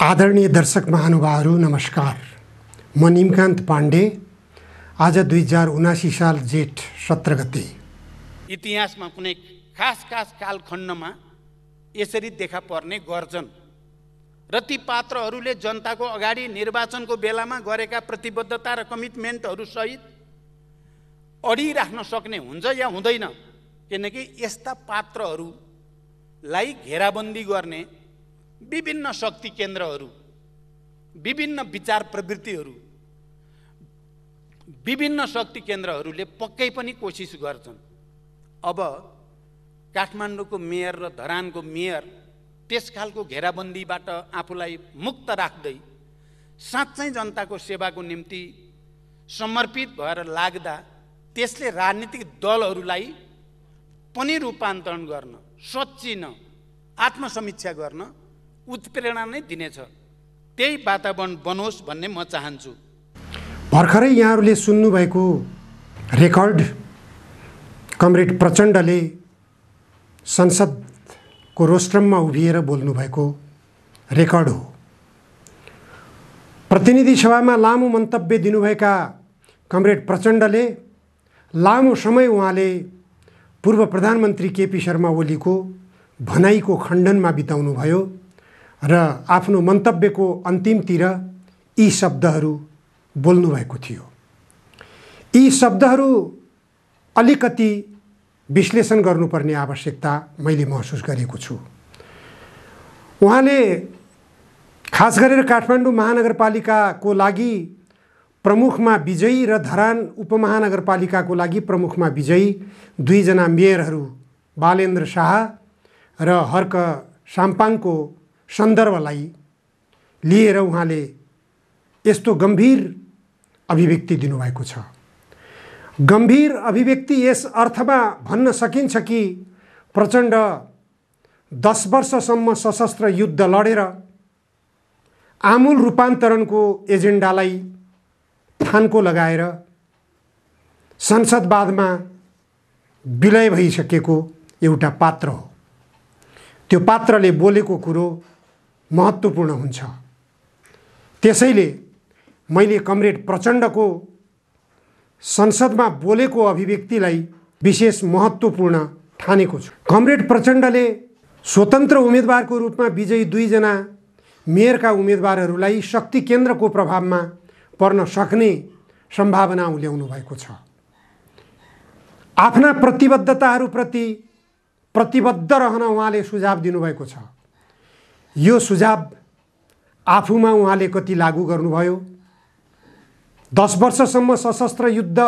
आदरणीय दर्शक महानुभावहरू नमस्कार। म निमकान्त पाण्डे। आज 2079 साल जेठ 17 गते। इतिहासमा कुनै खास कालखण्डमा यसरी देखा पर्ने गर्जन र ती पात्रहरूले जनताको अगाडि निर्वाचनको बेलामा गरेका प्रतिबद्धता र कमिटमेन्टहरू सहित अडिराख्न सक्ने हुन्छ या हुँदैन, किनकि यस्ता पात्रहरूलाई घेराबन्दी गर्ने विभिन्न शक्ति केन्द्रहरू, विभिन्न विचार प्रवृत्तिहरू, विभिन्न शक्ति केन्द्रहरूले पक्कै पनि कोसिस गर्छन्। अब काठमाडौँको मेयर र धरानको मेयर त्यस खालको घेराबन्दीबाट आफूलाई मुक्त राख्दै साँच्चै जनताको सेवाको निम्ति समर्पित भएर लाग्दा त्यसले राजनीतिक दलहरूलाई पनि रूपान्तरण गर्न, सोचिन, आत्मसमीक्षा गर्न उत्प्रेरणा नै दिनेछ। त्यही वातावरण बनोस् भन्ने म चाहन्छु। भर्खरै यहाँहरूले सुन्नुभएको रेकर्ड कमरेड प्रचण्डले संसदको रोस्ट्रममा उभिएर बोल्नुभएको रेकर्ड हो। प्रतिनिधि सभामा लामो मन्तव्य दिनुभएका कमरेड प्रचण्डले लामो समय उहाँले पूर्व प्रधानमन्त्री केपी शर्मा ओलीको भनाइको खण्डनमा बिताउनुभयो र आफ्नो मन्तव्यको अन्तिमतिर यी शब्दहरू बोल्नुभएको थियो। यी शब्दहरू अलिकति विश्लेषण गर्नुपर्ने आवश्यकता मैले महसुस गरेको छु। उहाँले खास गरेर काठमाडौँ महानगरपालिकाको लागि प्रमुखमा विजयी र धरान उपमहानगरपालिकाको लागि प्रमुखमा विजयी दुईजना मेयरहरू बालेन्द्र शाह र हर्क साम्पाङको सन्दर्भलाई लिएर उहाँले यस्तो गम्भीर अभिव्यक्ति दिनुभएको छ। गम्भीर अभिव्यक्ति यस अर्थमा भन्न सकिन्छ कि प्रचण्ड 10 वर्षसम्म सशस्त्र युद्ध लडेर आमूल रूपान्तरणको एजेन्डालाई थानको लगाएर संसदवादमा विलय भइसकेको एउटा पात्र हो। त्यो पात्रले बोलेको कुरो महत्त्वपूर्ण हुन्छ। त्यसैले मैले कमरेड प्रचण्डको संसदमा बोलेको अभिव्यक्तिलाई विशेष महत्त्वपूर्ण ठानेको छु। कमरेड प्रचण्डले स्वतन्त्र उम्मेदवारको रूपमा विजयी दुईजना मेयरका उम्मेदवारहरूलाई शक्ति केन्द्रको प्रभावमा पर्न सक्ने सम्भावना उल्याउनु भएको छ। आफ्ना प्रतिबद्धताहरूप्रति प्रतिबद्ध रहन उहाँले सुझाव दिनुभएको छ। यो सुझाव आफूमा उहाँले कति लागू गर्नुभयो? 10 वर्षसम्म सशस्त्र युद्ध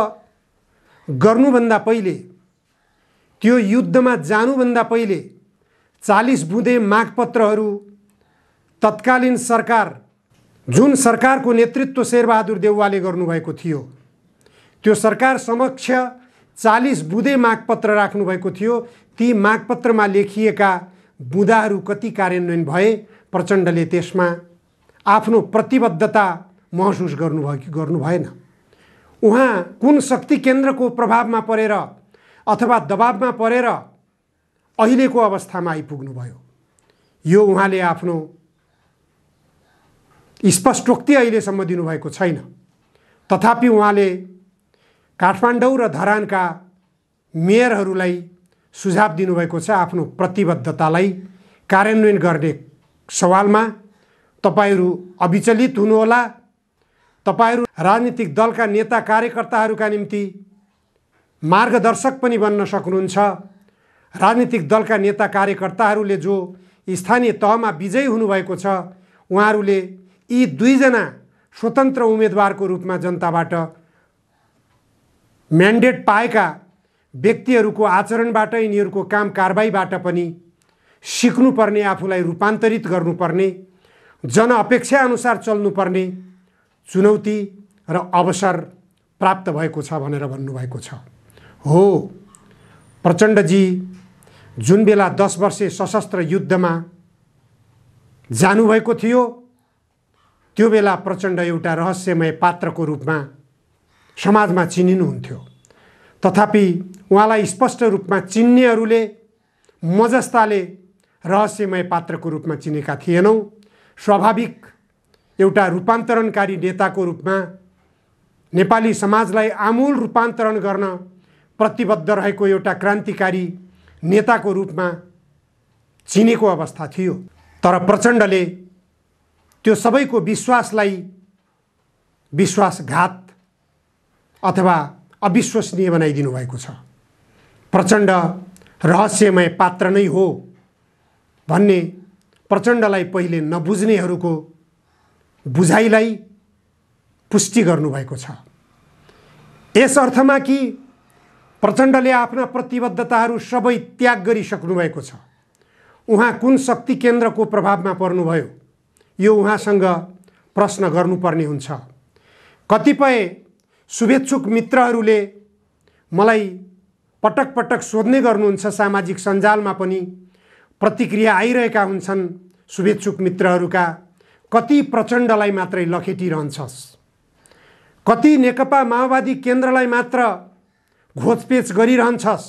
गर्नुभन्दा पहिले, त्यो युद्धमा जानुभन्दा पहिले 40 बुँदे मागपत्रहरू तत्कालीन सरकार, जुन सरकारको नेतृत्व शेरबहादुर देउवाले गर्नुभएको थियो, त्यो सरकार समक्ष 40 बुँदे मागपत्र राख्नुभएको थियो। ती मागपत्रमा लेखिएका बुँदाहरू कति कार्यान्वयन भए? प्रचण्डले त्यसमा आफ्नो प्रतिबद्धता महसुस गर्नुभयो कि गर्नु भएन? उहाँ कुन शक्ति केन्द्रको प्रभावमा परेर अथवा दबावमा परेर अहिलेको अवस्थामा आइपुग्नुभयो? यो उहाँले आफ्नो स्पष्टोक्ति अहिलेसम्म दिनुभएको छैन। तथापि उहाँले काठमाडौँ र धरानका मेयरहरूलाई सुझाव दिनुभएको छ आफ्नो प्रतिबद्धतालाई कार्यान्वयन गर्ने सवालमा तपाईहरू अविचलित हुनुहोला। तपाईहरू राजनीतिक दलका नेता कार्यकर्ताहरूका निम्ति मार्गदर्शक पनि बन्न सक्नुहुन्छ। राजनीतिक दलका नेता कार्यकर्ताहरूले जो स्थानीय तहमा विजयी हुनुभएको छ, उहाँहरूले यी दुईजना स्वतन्त्र उम्मेदवारको रूपमा जनताबाट म्यान्डेट पाएका व्यक्तिहरूको आचरणबाट, यिनीहरूको काम कारबाहीबाट पनि सिक्नुपर्ने, आफूलाई रूपान्तरित गर्नुपर्ने, जनअपेक्षा अनुसार चल्नुपर्ने चुनौती र अवसर प्राप्त भएको छ भनेर भन्नुभएको छ। हो, प्रचण्डजी जुन बेला 10 वर्षे सशस्त्र युद्धमा जानुभएको थियो, त्यो बेला प्रचण्ड एउटा रहस्यमय पात्रको रूपमा समाजमा चिनिनुहुन्थ्यो। तथापि उहाँलाई स्पष्ट रूपमा चिन्नेहरूले म जस्ताले रहस्यमय पात्रको रूपमा चिनेका थिएनौँ। स्वाभाविक एउटा रूपान्तरणकारी नेताको रूपमा नेपाली समाजलाई आमूल रूपान्तरण गर्न प्रतिबद्ध रहेको एउटा क्रान्तिकारी नेताको रूपमा चिनेको अवस्था थियो। तर प्रचण्डले त्यो सबैको विश्वासलाई विश्वासघात अथवा अविश्वसनीय बनाइदिनु भएको छ। प्रचण्ड रहस्यमय पात्र नै हो भन्ने प्रचण्डलाई पहिले नबुझ्नेहरूको बुझाइलाई पुष्टि गर्नुभएको छ। यस अर्थमा कि प्रचण्डले आफ्ना प्रतिबद्धताहरू सबै त्याग गरिसक्नु भएको छ। उहाँ कुन शक्ति केन्द्रको प्रभावमा पर्नुभयो यो उहाँसँग प्रश्न गर्नुपर्ने हुन्छ। कतिपय शुभेच्छुक मित्रहरूले मलाई पटक पटक सोध्ने गर्नुहुन्छ, सामाजिक सञ्जालमा पनि प्रतिक्रिया आइरहेका हुन्छन् शुभेच्छुक मित्रहरूका, कति प्रचण्डलाई मात्रै लखेटिरहन्छस्, कति नेकपा माओवादी केन्द्रलाई मात्र घोचपेच गरिरहन्छस्।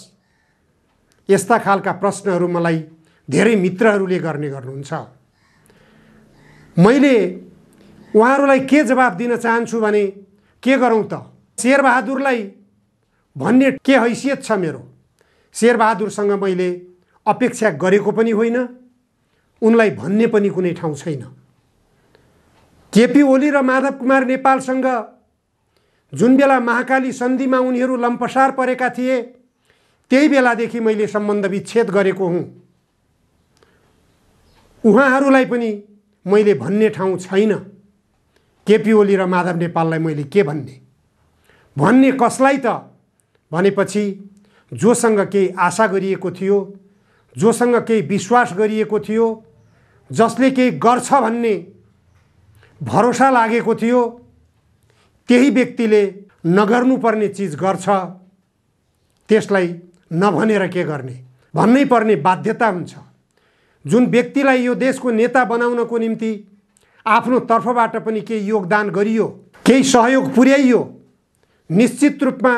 यस्ता खालका प्रश्नहरू मलाई धेरै मित्रहरूले गर्ने गर्नुहुन्छ। मैले उहाँहरूलाई के जवाब दिन चाहन्छु भने, के गरौँ त, शेरबहादुरलाई भन्ने के हैसियत छ मेरो? शेरबहादुरसँग मैले अपेक्षा गरेको पनि होइन, उनलाई भन्ने पनि कुनै ठाउँ छैन। केपी ओली र माधव कुमार नेपालसँग जुन बेला महाकाली सन्धिमा उनीहरू लम्पसार परेका थिए त्यही बेलादेखि मैले सम्बन्ध विच्छेद गरेको हुँ। उहाँहरूलाई पनि मैले भन्ने ठाउँ छैन। केपी ओली र माधव नेपाललाई मैले के भन्ने कसलाई त भनेपछि जोसँग केही आशा गरिएको थियो, जोसँग केही विश्वास गरिएको थियो, जसले केही गर्छ भन्ने भरोसा लागेको थियो, त्यही व्यक्तिले नगर्नुपर्ने चिज गर्छ, त्यसलाई नभनेर के गर्ने, भन्नै पर्ने बाध्यता हुन्छ। जुन व्यक्तिलाई यो देशको नेता बनाउनको निम्ति आफ्नो तर्फबाट पनि केही योगदान गरियो, केही सहयोग पुर्याइयो, निश्चित रूपमा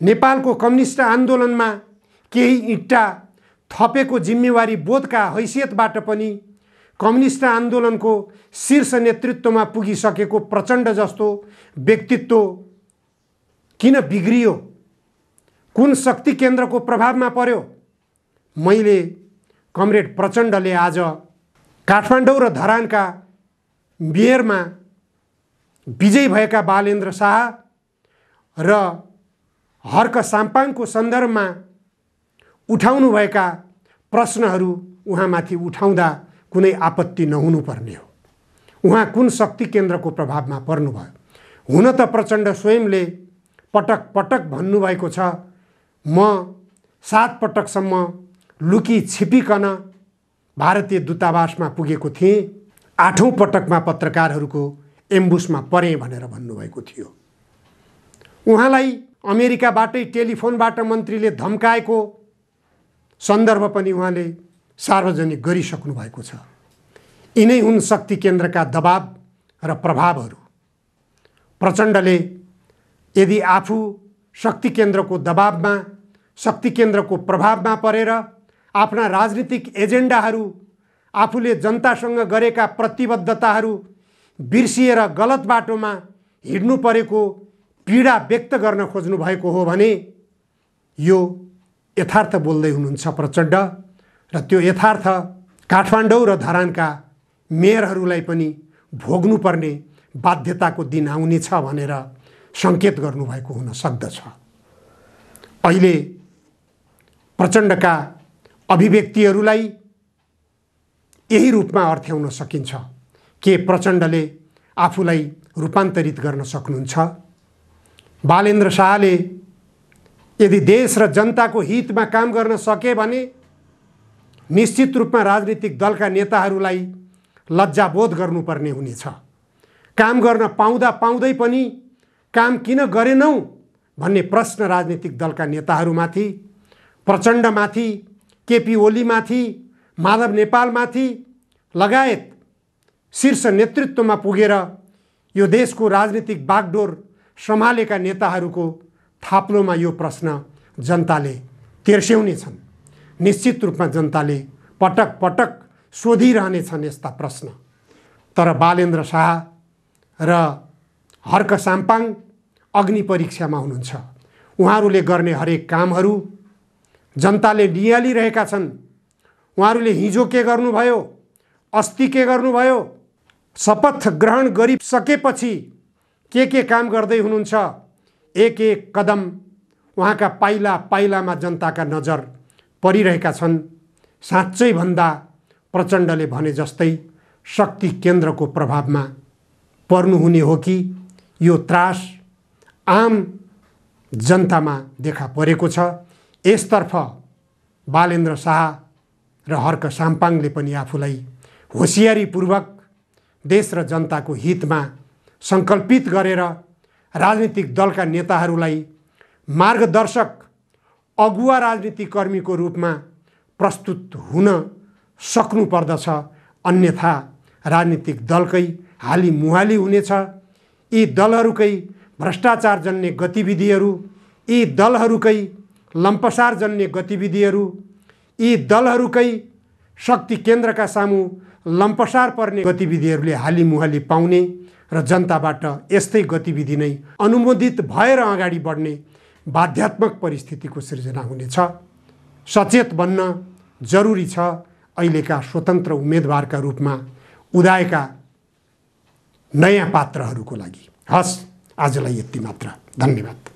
नेपालको कम्युनिस्ट आन्दोलनमा केही इँटा थपेको जिम्मेवारी बोधका हैसियतबाट पनि कम्युनिस्ट आन्दोलनको शीर्ष नेतृत्वमा पुगिसकेको प्रचण्ड जस्तो व्यक्तित्व किन बिग्रियो, कुन शक्ति केन्द्रको प्रभावमा पर्यो? मैले कमरेड प्रचण्डले आज काठमाडौँ र धरानका मेयरमा विजयी भएका बालेन्द्र शाह र हर्क साम्पाङको सन्दर्भमा उठाउनु भएका प्रश्नहरू उहाँमाथि उठाउँदा कुनै आपत्ति नहुनुपर्ने हो। उहाँ कुन शक्ति केन्द्रको प्रभावमा पर्नुभयो? हुन त प्रचण्ड स्वयंले पटक पटक भन्नुभएको छ, म 7 पटकसम्म लुकी छिपिकन भारतीय दूतावासमा पुगेको थिएँ, 8औं पटकमा पत्रकारहरूको एम्बुसमा परेँ भनेर भन्नुभएको थियो। उहाँलाई अमेरिकाबाटै टेलिफोनबाट मन्त्रीले धम्काएको सन्दर्भ पनि उहाँले सार्वजनिक गरिसक्नु भएको छ। यिनै हुन् शक्ति केन्द्रका दबाब र प्रभावहरू। प्रचण्डले यदि आफू शक्ति केन्द्रको दबाबमा, शक्ति केन्द्रको प्रभावमा परेर आफ्ना राजनीतिक एजेन्डाहरू, आफूले जनतासँग गरेका प्रतिबद्धताहरू बिर्सिएर गलत बाटोमा हिँड्नु परेको पीडा व्यक्त गर्न खोज्नु भएको हो भने यो यथार्थ बोल्दै हुनुहुन्छ प्रचण्ड। र त्यो यथार्थ काठमाडौँ र धरानका मेयरहरूलाई पनि भोग्नुपर्ने बाध्यताको दिन आउनेछ भनेर सङ्केत गर्नुभएको हुन सक्दछ। अहिले प्रचण्डका अभिव्यक्तिहरूलाई यही रूपमा अर्थ्याउन सकिन्छ के प्रचण्डले आफूलाई रूपान्तरित गर्न सक्नुहुन्छ? बालेन्द्र शाहले यदि देश र जनताको हितमा काम गर्न सके भने निश्चित रूपमा राजनीतिक दलका नेताहरूलाई लज्जाबोध गर्नुपर्ने हुनेछ। काम गर्न पाउँदा पाउँदै पनि काम किन गरेनौ भन्ने प्रश्न राजनीतिक दलका नेताहरूमाथि, प्रचण्डमाथि, केपी ओलीमाथि, माधव नेपालमाथि लगायत शीर्ष नेतृत्वमा पुगेर यो देशको राजनीतिक बागडोर सम्हालेका नेताहरूको थाप्लोमा यो प्रश्न जनताले तेर्स्याउनेछन्। निश्चित रूपमा जनताले पटक पटक सोधिरहनेछन् यस्ता प्रश्न। तर बालेन्द्र शाह र हर्क साम्पाङ अग्नि परीक्षामा हुनुहुन्छ। उहाँहरूले गर्ने हरेक कामहरू जनताले नियालिरहेका छन्। उहाँहरूले हिजो के गर्नुभयो, अस्ति के गर्नुभयो, शपथ ग्रहण गरिसकेपछि के काम गर्दै हुनुहुन्छ, एक एक कदम उहाँका पाइला पाइलामा जनताका नजर परिरहेका छन्। साँच्चै भन्दा प्रचण्डले भने जस्तै शक्ति केन्द्रको प्रभावमा पर्नुहुने हो कि यो त्रास आम जनतामा देखा परेको छ। यसतर्फ बालेन्द्र शाह र हर्क साम्पाङले पनि आफूलाई होसियारीपूर्वक देश र जनताको हितमा सङ्कल्पित गरेर राजनीतिक दलका नेताहरूलाई मार्गदर्शक अगुवा राजनीतिक कर्मीको रूपमा प्रस्तुत हुन सक्नुपर्दछ। अन्यथा राजनीतिक दलकै हाली मुहाली हुनेछ। यी दलहरूकै भ्रष्टाचारजन्य गतिविधिहरू, यी दलहरूकै लम्पसारजन्य गतिविधिहरू, यी दलहरूकै शक्ति केन्द्रका सामु लम्पसार पर्ने गतिविधिहरूले हाली मुहाली पाउने र जनताबाट यस्तै गतिविधि नै अनुमोदित भएर अगाडि बढ्ने बाध्यात्मक परिस्थितिको सृजना हुनेछ। सचेत बन्न जरुरी छ अहिलेका स्वतन्त्र उम्मेदवारका रूपमा उदाएका नयाँ पात्रहरूको लागि। हस्, आजलाई यति मात्र। धन्यवाद।